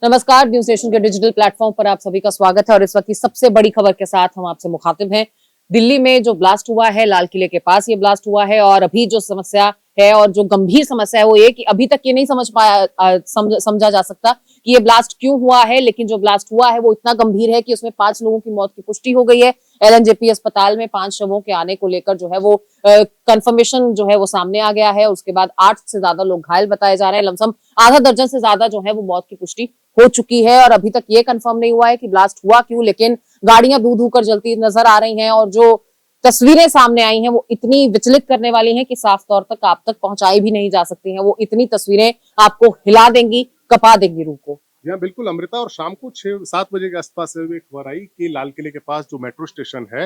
नमस्कार, news nation के digital platform पर आप सभी का स्वागत है और इस वक्त की सबसे बड़ी खबर के साथ हम आपसे मुखातिब हैं। दिल्ली में जो ब्लास्ट हुआ है, लाल किले के पास ये ब्लास्ट हुआ है और अभी जो समस्या है और जो गंभीर समस्या है वो ये कि अभी तक ये नहीं समझा जा सकता कि ये ब्लास्ट क्यों हुआ है, लेकिन जो ब्लास्ट हुआ है वो इतना गंभीर है कि उसमें 5 लोगों की मौत की पुष्टि हो गई है। एलएनजेपी अस्पताल में 5 शवों के आने को लेकर जो है वो कंफर्मेशन जो है वो सामने आ गया है। उसके बाद 8 से ज्यादा लोग घायल बताए जा रहे हैं। लमसम आधा दर्जन से ज्यादा जो है वो मौत की पुष्टि हो चुकी है और अभी तक ये कंफर्म नहीं हुआ है कि ब्लास्ट हुआ क्यों, लेकिन गाड़ियां दूर दूर कर जलती नजर आ रही हैं और जो तस्वीरें सामने आई हैं वो इतनी विचलित करने वाली हैं कि साफ तौर तक आप तक पहुंचाई भी नहीं जा सकती हैं। वो इतनी तस्वीरें आपको हिला देंगी, कपा देंगी रूह को। यहाँ बिल्कुल अमृता, और शाम को 6-7 बजे के आसपास एक खबर आई कि लाल किले के पास जो मेट्रो स्टेशन है,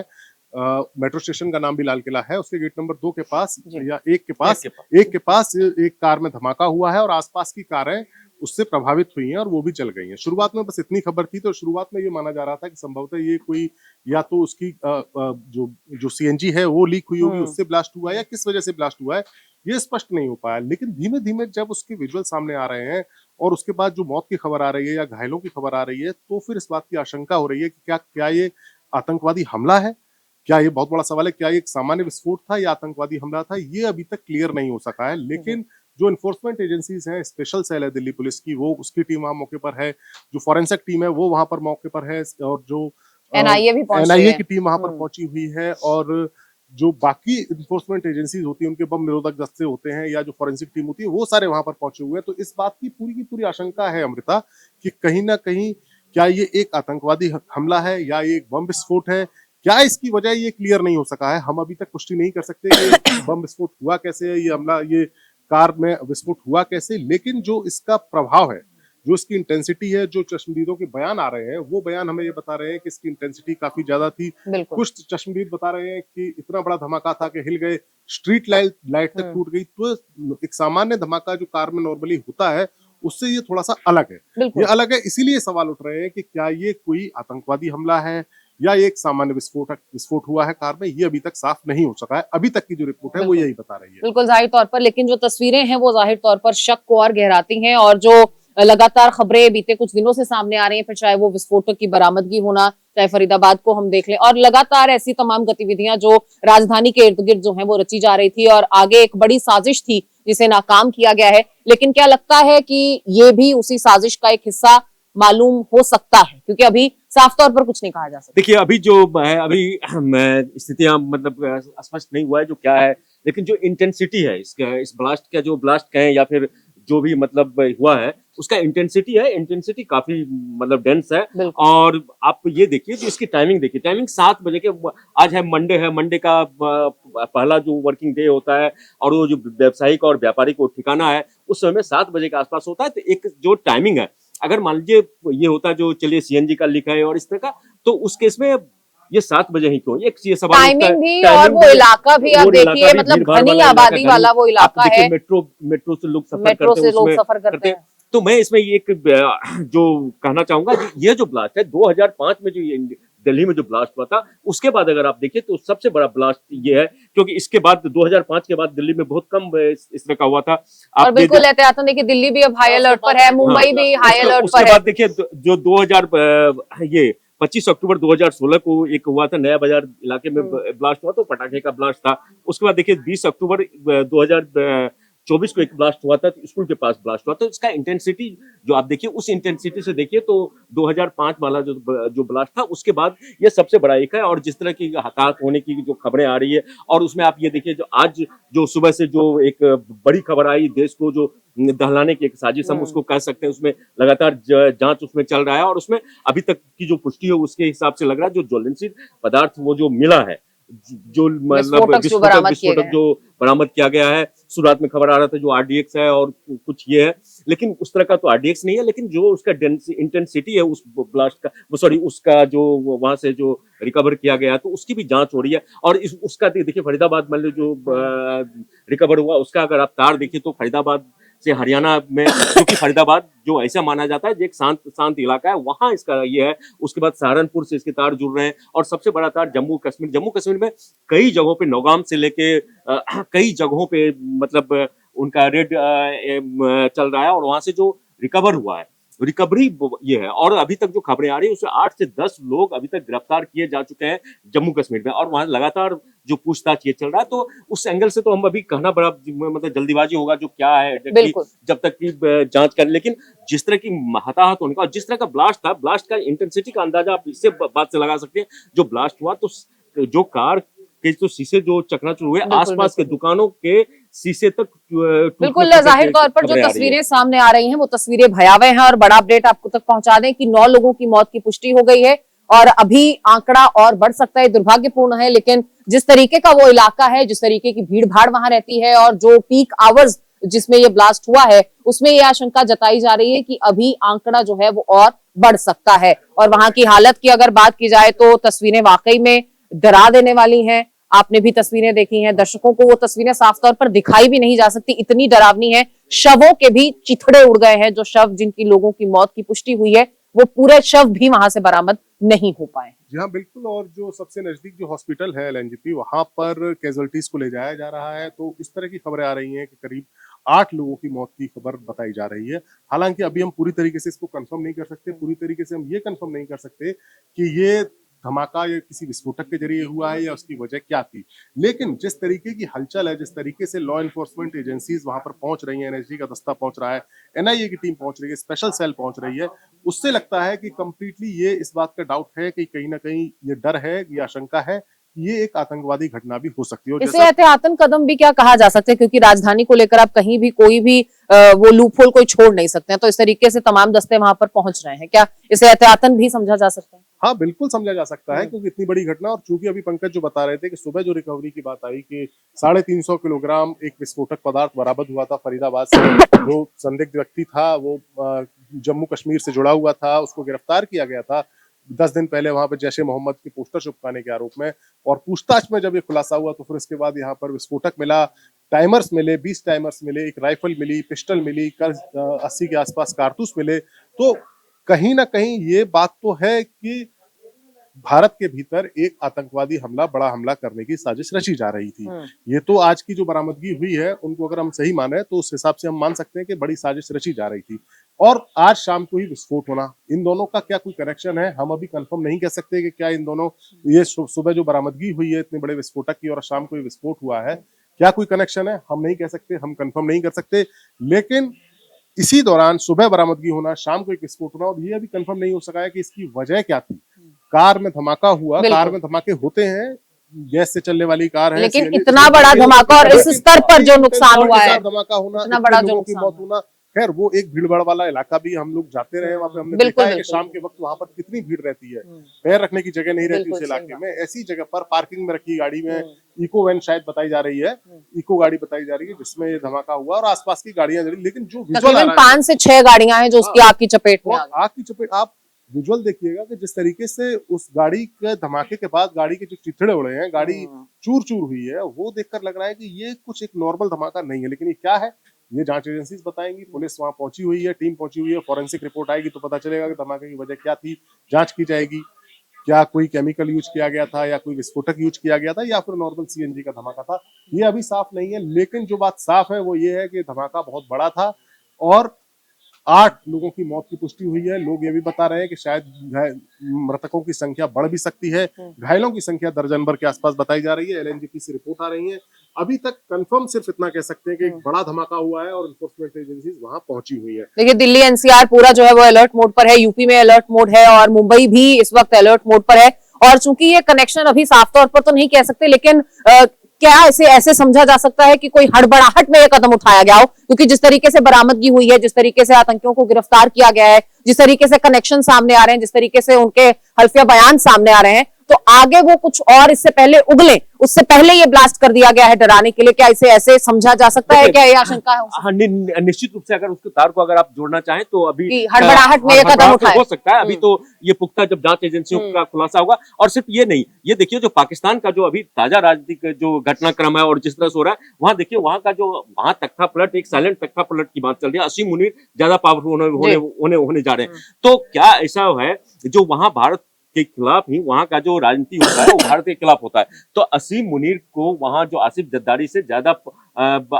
मेट्रो स्टेशन का नाम भी लाल किला है, उसके गेट नंबर 2 के पास या 1 के पास एक कार में धमाका हुआ है और आसपास की कारें उससे प्रभावित हुई हैं और वो भी जल गई हैं। शुरुआत में बस इतनी खबर थी, तो शुरुआत में ये माना जा रहा था कि संभवतः ये कोई या तो उसकी जो सीएनजी है वो लीक हुई होगी, उससे ब्लास्ट हुआ है, या किस वजह से ब्लास्ट हुआ है ये स्पष्ट नहीं हो पाया। लेकिन धीमे धीमे जब उसके विजुअल सामने आ रहे हैं और उसके बाद जो मौत की खबर आ रही है या घायलों की खबर आ रही है, तो फिर इस बात की आशंका हो रही है कि क्या ये आतंकवादी हमला है। क्या ये बहुत बड़ा सवाल है, क्या ये एक सामान्य विस्फोट था या आतंकवादी हमला था, ये अभी तक क्लियर नहीं हो सका है। लेकिन जो इन्फोर्समेंट एजेंसीज हैं, स्पेशल सेल है दिल्ली पुलिस की, वो उसकी टीम वहां मौके पर है, जो फॉरेंसिक टीम है वो वहां पर मौके पर है, और जो एनआईए की टीम वहां पर पहुंची हुई है, और जो बाकी इन्फोर्समेंट एजेंसीज होती है, उनके बम निरोधक दस्ते होते हैं या जो फॉरेंसिक टीम होती है, वो सारे वहां पर पहुंचे हुए हैं। तो इस बात की पूरी आशंका है अमृता कि कहीं ना कहीं क्या ये एक आतंकवादी हमला है या ये एक बम विस्फोट है। क्या इसकी वजह ये क्लियर नहीं हो सका है। हम अभी तक पुष्टि नहीं कर सकते कि बम विस्फोट हुआ कैसे, ये हमला, ये कार में विस्फोट हुआ कैसे। लेकिन जो इसका प्रभाव है, जो इसकी इंटेंसिटी है, जो चश्मदीदों के बयान आ रहे हैं, वो बयान हमें ये बता रहे हैं कि इसकी इंटेंसिटी काफी ज्यादा थी। कुछ चश्मदीद बता रहे हैं कि इतना बड़ा धमाका था कि हिल गए, स्ट्रीट लाइट तक टूट गई। तो एक सामान्य धमाका जो कार में नॉर्मली होता है, उससे ये थोड़ा सा अलग है। ये अलग है, इसीलिए सवाल उठ रहे हैं कि क्या ये कोई आतंकवादी हमला है या एक सामान्य विस्फोट हुआ है कार में। ये अभी तक साफ नहीं हो सका है। अभी तक की जो रिपोर्ट है वो यही बता रही है। बिल्कुल जाहिर तौर पर, लेकिन जो तस्वीरें हैं वो जाहिर तौर पर शक को और गहराती हैं और जो लगातार खबरें बीते कुछ दिनों से सामने आ रही हैं, फिर चाहे वो विस्फोटक की बरामदगी होना, चाहे फरीदाबाद को हम देख लें, और लगातार ऐसी तमाम गतिविधियां जो राजधानी के इर्द गिर्द जो है वो रची जा रही थी और आगे एक बड़ी साजिश थी जिसे नाकाम किया गया है। लेकिन क्या लगता है कि ये भी उसी साजिश का एक हिस्सा मालूम हो सकता है, क्योंकि अभी साफ तौर पर कुछ नहीं कहा जा सकता। देखिए, अभी जो है, अभी स्थितियां मतलब स्पष्ट नहीं हुआ है जो क्या है, लेकिन जो इंटेंसिटी है इस ब्लास्ट का, जो ब्लास्ट कहें या फिर जो भी मतलब हुआ है, उसका इंटेंसिटी काफी मतलब डेंस है। और आप ये देखिए, जो इसकी टाइमिंग देखिए, टाइमिंग 7 बजे के, आज है मंडे का पहला जो वर्किंग डे होता है और वो जो व्यावसायिक और व्यापारी को ठिकाना है उस समय 7 बजे के आसपास होता है। तो एक जो टाइमिंग है, अगर मान लीजिए ये होता जो चलिए सीएनजी का लिखा है और इस तरह का, तो उस केस में ये 7 बजे ही क्यों, ये सवाल टाइमिंग भी और वो इलाका भी आप देखिए, मतलब घनी आबादी वाला वो इलाका है। मेट्रो से लोग सफर करते हैं। तो मैं इसमें एक जो कहना चाहूंगा, ये जो ब्लास्ट है 2005 में जो दिल्ली में जो ब्लास्ट हुआ था, उसके बाद अगर आप देखिए तो सबसे बड़ा ब्लास्ट ये है, क्योंकि इसके बाद 2005 के बाद दिल्ली में बहुत कम इस तरह का हुआ था। और बिल्कुल एहतियातन देखिए, दिल्ली भी अब हाई अलर्ट पर है, मुंबई भी हाई अलर्ट पर है। उसके बाद देखिए जो 25 अक्टूबर 2016 को एक हुआ था, नया बाजार इलाके में ब्लास्ट हुआ, तो पटाखे का ब्लास्ट था। उसके बाद देखिए 20 अक्टूबर 2024 को एक ब्लास्ट हुआ था, तो स्कूल के पास ब्लास्ट हुआ। तो इसका इंटेंसिटी जो आप देखिए, उस इंटेंसिटी से देखिए तो 2005 वाला जो ब्लास्ट था, उसके बाद ये सबसे बड़ा एक है। और जिस तरह की हताहत होने की जो खबरें आ रही है, और उसमें आप ये देखिए, जो आज जो सुबह से जो एक बड़ी खबर आई, देश को जो दहलाने की एक साजिश हम उसको कह सकते हैं, उसमें लगातार जांच उसमें चल रहा है और उसमें अभी तक की जो पुष्टि है उसके हिसाब से लग रहा है जो ज्वलनशील पदार्थ वो जो मिला है, जो मतलब विस्फोटक जो बरामद किया गया है। शुरुआत में खबर आ रहा था जो आरडीएक्स है और कुछ ये है, लेकिन उस तरह का तो आरडीएक्स नहीं है। लेकिन जो उसका इंटेंसिटी है उस ब्लास्ट का, सॉरी उसका जो वहां से जो रिकवर किया गया तो उसकी भी जांच हो रही है। और उसका देखिए फरीदाबाद में जो रिकवर हुआ, उसका अगर आप तार देखिए तो फरीदाबाद से हरियाणा में, क्योंकि फरीदाबाद जो ऐसा माना जाता है जो एक शांत इलाका है, वहां इसका ये है। उसके बाद सहारनपुर से इसके तार जुड़ रहे हैं और सबसे बड़ा तार जम्मू कश्मीर में कई जगहों पे, नौगाम से लेके कई जगहों पे मतलब उनका रेड चल रहा है और वहां से जो रिकवर हुआ है रिकवरी ये है। और अभी तक जो खबरें आ रही है उसमें 8 से 10 लोग अभी तक गिरफ्तार किए जा चुके हैं जम्मू कश्मीर में, और वहां लगातार जो पूछताछ ये चल रहा है। तो उस एंगल से तो हम अभी कहना बड़ा मतलब जल्दीबाजी होगा जो क्या है exactly, जब तक की जांच करें। लेकिन जिस तरह की हताहत होने का और जिस तरह का ब्लास्ट था, ब्लास्ट का इंटेंसिटी का अंदाजा आप इससे बात से लगा सकते हैं। जो ब्लास्ट हुआ तो जो कार के जो शीशे जो चकनाचूर हुए, आसपास के दुकानों के शीशे तक बिल्कुल जाहिर तौर पर जो तस्वीरें सामने आ रही हैं वो तस्वीरें भयावह हैं। और बड़ा अपडेट आपको तक पहुंचा दें कि 9 लोगों की मौत की पुष्टि हो गई है और अभी आंकड़ा और बढ़ सकता है, दुर्भाग्यपूर्ण है। लेकिन जिस तरीके का वो इलाका है, जिस तरीके की भीड़ भाड़ वहां रहती है और जो पीक आवर्स जिसमें ये ब्लास्ट हुआ है, उसमें ये आशंका जताई जा रही है कि अभी आंकड़ा जो है वो और बढ़ सकता है। और वहां की हालत की अगर बात की जाए तो तस्वीरें वाकई में डरा देने वाली हैं। आपने भी तस्वीरें देखी हैं, दर्शकों को वो तस्वीरें साफ तौर पर दिखाई भी नहीं जा सकती, इतनी डरावनी है। शवों के भी चिथड़े उड़ गए हैं। जो शव जिनकी लोगों की मौत की पुष्टि हुई है वो पूरे शव भी वहां से बरामद नहीं हो पाए। जी हाँ, बिल्कुल। और जो सबसे नजदीक जो हॉस्पिटल है एलएनजेपी, वहां पर कैजुअलिटीज को ले जाया जा रहा है। तो इस तरह की खबरें आ रही हैं कि करीब 8 लोगों की मौत की खबर बताई जा रही है। हालांकि अभी हम पूरी तरीके से इसको कंफर्म नहीं कर सकते, पूरी तरीके से हम ये कंफर्म नहीं कर सकते कि ये धमाका या किसी विस्फोटक के जरिए हुआ है या उसकी वजह क्या थी। लेकिन जिस तरीके की हलचल है, जिस तरीके से लॉ एनफोर्समेंट एजेंसीज वहां पर पहुंच रही हैं, एनएसजी का दस्ता पहुंच रहा है, एनआईए की टीम पहुंच रही है, स्पेशल सेल पहुंच रही है, उससे लगता है कि कंप्लीटली ये इस बात का डाउट है कि कहीं ना कहीं ये डर है, ये आशंका है, ये एक आतंकवादी घटना भी हो सकती है। इसे एहतियातन कदम भी क्या कहा जा सकता है, क्योंकि राजधानी को लेकर आप कहीं भी कोई भी वो लूपहोल कोई छोड़ नहीं सकते हैं। तो इस तरीके से तमाम दस्ते वहां पर पहुंच रहे हैं, क्या इसे एहतियातन भी समझा जा सकता है? हाँ, बिल्कुल समझा जा सकता है, क्योंकि इतनी बड़ी घटना। और चूंकि अभी पंकज जो बता रहे थे कि सुबह जो रिकवरी की बात आई कि 350 किलोग्राम एक विस्फोटक पदार्थ बरामद हुआ था फरीदाबाद से। जो संदिग्ध व्यक्ति था वो जम्मू कश्मीर से जुड़ा हुआ था, उसको गिरफ्तार किया गया था 10 दिन पहले वहां पर जैश ए मोहम्मद के पोस्टर चिपकाने के आरोप में। और पूछताछ में जब ये खुलासा हुआ तो फिर उसके बाद यहाँ पर विस्फोटक मिला, टाइमर्स मिले, 20 टाइमर्स मिले, एक राइफल मिली, पिस्टल मिली, 80 के आसपास कारतूस मिले। तो कहीं ना कहीं ये बात तो है कि भारत के भीतर एक आतंकवादी हमला, बड़ा हमला करने की साजिश रची जा रही थी। ये तो आज की जो बरामदगी हुई है उनको अगर हम सही माने तो उस हिसाब से हम मान सकते हैं कि बड़ी साजिश रची जा रही थी। और आज शाम को ही विस्फोट होना, इन दोनों का क्या कोई कनेक्शन है हम अभी कंफर्म नहीं कह सकते कि क्या इन दोनों, ये सुबह जो बरामदगी हुई है इतने बड़े विस्फोटक की और शाम को ये विस्फोट हुआ है, क्या कोई कनेक्शन है, हम नहीं कह सकते, हम कंफर्म नहीं कर सकते। लेकिन इसी दौरान सुबह बरामदगी होना, शाम को एक विस्फोट होना, और ये अभी कंफर्म नहीं हो सका है कि इसकी वजह क्या थी। कार में धमाका हुआ, कार में धमाके होते हैं, गैस से चलने वाली कार है, लेकिन इतना बड़ा धमाका और इस स्तर पर जो नुकसान हुआ है, धमाका होना, इतना बड़ा जो की मौत होना। खैर वो एक भीड़-भाड़ वाला इलाका भी हम लोग जाते रहे, वहां पे हमने देखा है कि शाम के वक्त वहां पर कितनी भीड़ रहती है, पैर रखने की जगह नहीं रहती उस इलाके में। ऐसी जगह पर पार्किंग में रखी गाड़ी में इको वैन शायद बताई जा रही है, इको गाड़ी बताई जा रही है जिसमें ये धमाका हुआ और आसपास की गाड़ियां जली। लेकिन जो विजुअल 5 से 6 गाड़ियां हैं जो उसकी आग की चपेट में, आग की चपेट, आप विजुअल देखिएगा कि जिस तरीके से उस गाड़ी के धमाके के बाद गाड़ी के जो चिथड़े उड़े हैं, गाड़ी चूर चूर हुई है, वो देखकर लग रहा है कि ये कुछ एक नॉर्मल धमाका नहीं है। लेकिन ये क्या है, ये जांच एजेंसीज बताएंगी, पुलिस वहां पहुंची हुई है, टीम पहुंची हुई है, फॉरेंसिक रिपोर्ट आएगी तो पता चलेगा कि धमाके की वजह क्या थी, जांच की जाएगी। क्या कोई केमिकल यूज किया गया था या कोई विस्फोटक यूज किया गया था या फिर नॉर्मल सीएनजी का धमाका था, ये अभी साफ नहीं है। लेकिन जो बात साफ है वो ये है कि धमाका बहुत बड़ा था और 8 लोगों की मौत की पुष्टि हुई है। लोग ये भी बता रहे हैं कि शायद मृतकों की संख्या बढ़ भी सकती है, घायलों की संख्या दर्जन भर के आसपास बताई जा रही है। एलएनजेपी से रिपोर्ट आ रही है। अभी तक कंफर्म सिर्फ इतना कह सकते हैं कि एक बड़ा धमाका हुआ है और एनफोर्समेंट एजेंसीज वहां पहुंची हुई है। देखिए दिल्ली एनसीआर पूरा जो है वो अलर्ट मोड पर है, यूपी में अलर्ट मोड है और मुंबई भी इस वक्त अलर्ट मोड पर है। और चूंकि ये कनेक्शन अभी साफ तौर पर तो नहीं कह सकते, लेकिन क्या इसे ऐसे समझा जा सकता है कि कोई हड़बड़ाहट में यह कदम उठाया गया हो, क्योंकि जिस तरीके से बरामदगी हुई है, जिस तरीके से आतंकियों को गिरफ्तार किया गया है, जिस तरीके से कनेक्शन सामने आ रहे हैं, जिस तरीके से उनके हल्फिया बयान सामने आ रहे हैं, तो आगे वो कुछ और इससे पहले उगले, उससे पहले ये ब्लास्ट कर दिया गया है डराने के लिए। क्या इसे ऐसे समझा जा सकता है, क्या ये आशंका है? हाँ, निश्चित रूप से अगर उसके तार को अगर आप जोड़ना चाहें तो अभी हड़बड़ाहट में ये कदम उठाया हो सकता है। अभी तो ये पुख्ता जब जांच एजेंसियों का खुलासा होगा। और सिर्फ ये नहीं, ये देखिए जो पाकिस्तान का जो अभी ताजा राजनीतिक जो घटनाक्रम है और जिस तरह से हो रहा है, वहां देखिए वहां का जो वहां तख्ता पलट, एक साइलेंट तख्ता पलट की बात चल रही है। असीम मुनीर ज्यादा पावरफुल होने जा रहे हैं। तो क्या ऐसा है जो वहां भारत के खिलाफ ही वहां का जो राजनीति होता है वो भारत के खिलाफ होता है। तो असीम मुनीर को वहां जो आसिफ जरदारी से ज्यादा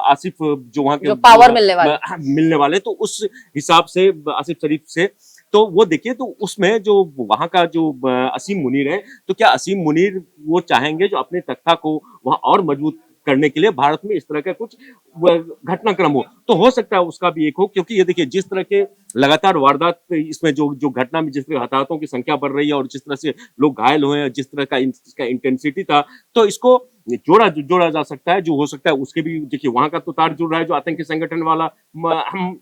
आसिफ जो वहां के जो पावर मिलने वाले तो उस हिसाब से आसिफ शरीफ से तो वो देखिए तो उसमें जो वहां का जो असीम मुनीर है तो क्या असीम मुनीर वो चाहेंगे जो अपने तख्ता को वहां और मजबूत करने के लिए भारत में इस तरह का कुछ घटनाक्रम हो, हो सकता है उसका भी एक हो, क्योंकि ये देखिए जिस तरह के लगातार वारदात इसमें जो घटना में जिस तरह हताहतों की संख्या बढ़ रही है और जिस तरह से लोग घायल हुए हैं, जिस तरह का इसका इंटेंसिटी था, तो इसको जोड़ा जा सकता है। जो हो सकता है उसके भी देखिए वहां का तो तार जुड़ रहा है जो आतंकी संगठन वाला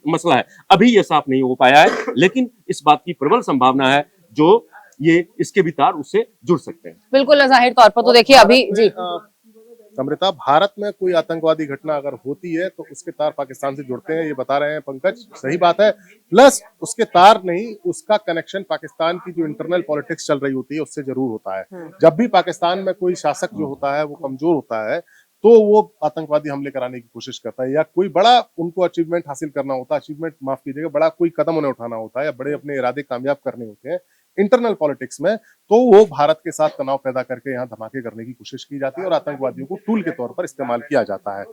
मसला है, अभी ये साफ नहीं हो पाया है, लेकिन इस बात की प्रबल संभावना है जो ये इसके भी तार उससे जुड़ सकते हैं। बिल्कुल, जाहिर तौर पर तो देखिए अभी जी अमृता, भारत में कोई आतंकवादी घटना अगर होती है तो उसके तार पाकिस्तान से जुड़ते हैं, ये बता रहे हैं पंकज, सही बात है। प्लस उसके तार नहीं, उसका कनेक्शन पाकिस्तान की जो इंटरनल पॉलिटिक्स चल रही होती है उससे जरूर होता है। जब भी पाकिस्तान में कोई शासक जो होता है वो कमजोर होता है तो वो आतंकवादी हमले कराने की कोशिश करता है, या कोई बड़ा उनको अचीवमेंट हासिल करना होता है, अचीवमेंट माफ कीजिएगा, बड़ा कोई कदम उन्हें उठाना होता है या बड़े अपने इरादे कामयाब करने होते हैं इंटरनल पॉलिटिक्स में, तो वो भारत के साथ तनाव पैदा करके यहाँ धमाके करने की कोशिश की जाती है और आतंकवादियों को टूल के तौर पर इस्तेमाल किया जाता है।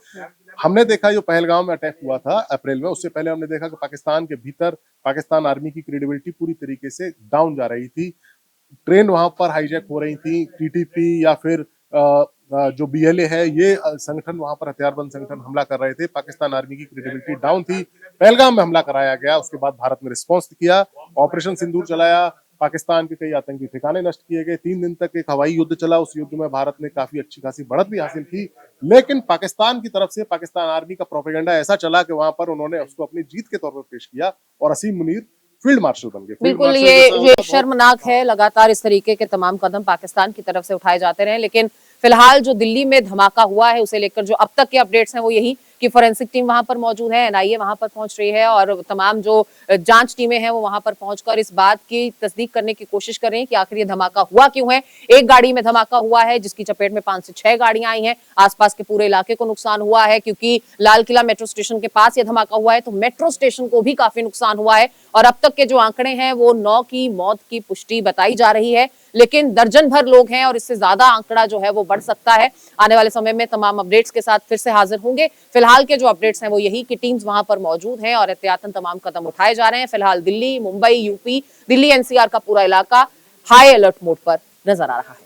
हमने देखा जो पहलगाम में अटैक हुआ था अप्रैल में, उससे पहले हमने देखा कि पाकिस्तान के भीतर पाकिस्तान आर्मी की क्रेडिबिलिटी पूरी तरीके से डाउन जा रही थी। ट्रेन वहां पर हाईजैक हो रही थी, टीटीपी या फिर जो बीएलए है, ये संगठन वहां पर हथियारबंद संगठन हमला कर रहे थे। पाकिस्तान आर्मी की क्रेडिबिलिटी डाउन थी। पहलगाम में हमला कराया गया, उसके बाद भारत ने रिस्पॉन्स किया, ऑपरेशन सिंदूर चलाया, पाकिस्तान के कई आतंकी ठिकाने नष्ट किए गए, 3 दिन तक एक हवाई युद्ध चला, उस युद्ध में भारत ने काफी अच्छी खासी बढ़त भी हासिल की। लेकिन पाकिस्तान की तरफ से पाकिस्तान आर्मी का प्रोपेगेंडा ऐसा चला कि वहां पर उन्होंने उसको अपनी जीत के तौर पर पेश किया और असीम मुनीर फील्ड मार्शल बन गए। बिल्कुल, ये शर्मनाक है। लगातार इस तरीके के तमाम कदम पाकिस्तान की तरफ से उठाए जाते रहे, लेकिन फिलहाल जो दिल्ली में धमाका हुआ है उसे लेकर जो अब तक के अपडेट्स हैं वो यही कि फोरेंसिक टीम वहां पर मौजूद है, एनआईए वहां पर पहुंच रही है और तमाम जो जांच टीमें हैं वो वहां पर पहुंचकर इस बात की तस्दीक करने की कोशिश कर रही हैं कि आखिर ये धमाका हुआ क्यों है। एक गाड़ी में धमाका हुआ है जिसकी चपेट में 5 से 6 गाड़ियां आई हैं, आसपास के पूरे इलाके को नुकसान हुआ है, क्योंकि लाल किला मेट्रो स्टेशन के पास ये धमाका हुआ है तो मेट्रो स्टेशन को भी काफी नुकसान हुआ है। और अब तक के जो आंकड़े हैं वो 9 की मौत की पुष्टि बताई जा रही है, लेकिन दर्जन भर लोग हैं और इससे ज्यादा आंकड़ा जो है वो बढ़ सकता है। आने वाले समय में तमाम अपडेट्स के साथ फिर से हाजिर होंगे। फिलहाल के जो अपडेट्स हैं वो यही कि टीम्स वहां पर मौजूद हैं और एहतियातन तमाम कदम उठाए जा रहे हैं। फिलहाल दिल्ली, मुंबई, यूपी, दिल्ली एनसीआर का पूरा इलाका हाई अलर्ट मोड पर नजर आ रहा है।